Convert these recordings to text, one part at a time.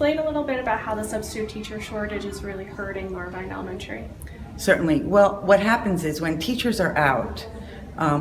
explain a little bit about how the substitute teacher shortage is really hurting Marvine Elementary? Certainly. Well, what happens is when teachers are out,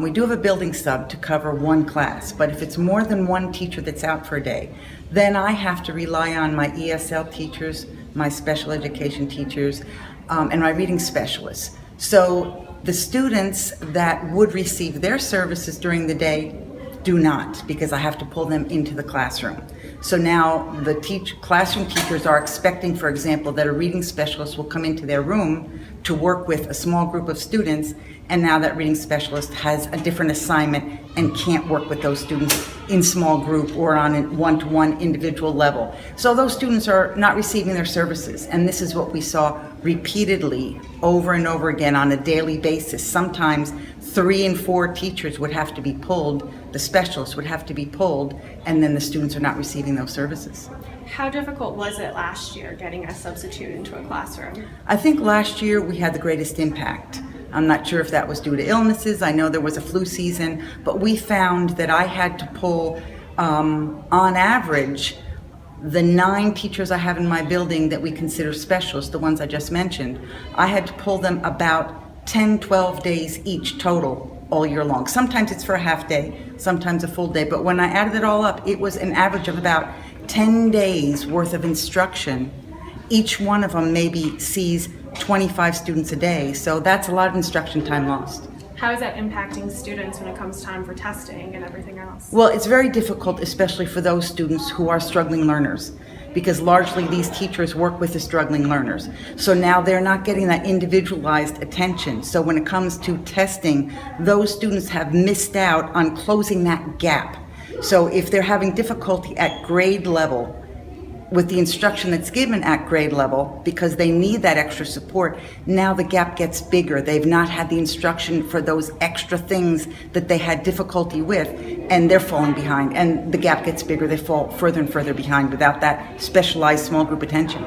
we do have a building sub to cover one class, but if it's more than one teacher that's out for a day, then I have to rely on my ESL teachers, my special education teachers, and my reading specialists. So the students that would receive their services during the day do not, because I have to pull them into the classroom. So now the classroom teachers are expecting, for example, that a reading specialist will come into their room to work with a small group of students, and now that reading specialist has a different assignment and can't work with those students in small group or on a one-to-one individual level. So those students are not receiving their services, and this is what we saw repeatedly over and over again on a daily basis. Sometimes 3 and 4 teachers would have to be pulled, the specialists would have to be pulled, and then the students are not receiving those services. How difficult was it last year getting a substitute into a classroom? I think last year we had the greatest impact. I'm not sure if that was due to illnesses. I know there was a flu season, but we found that I had to pull, on average, the 9 teachers I have in my building that we consider specialists, the ones I just mentioned, I had to pull them about 10, 12 days each total all year long. Sometimes it's for a half day, sometimes a full day, but when I added it all up, it was an average of about 10 days worth of instruction. Each one of them maybe sees 25 students a day, so that's a lot of instruction time lost. How is that impacting students when it comes time for testing and everything else? Well, it's very difficult, especially for those students who are struggling learners, because largely these teachers work with the struggling learners. So now they're not getting that individualized attention. So when it comes to testing, those students have missed out on closing that gap. So if they're having difficulty at grade level with the instruction that's given at grade level because they need that extra support, now the gap gets bigger. They've not had the instruction for those extra things that they had difficulty with, and they're falling behind, and the gap gets bigger. They fall further and further behind without that specialized small group attention.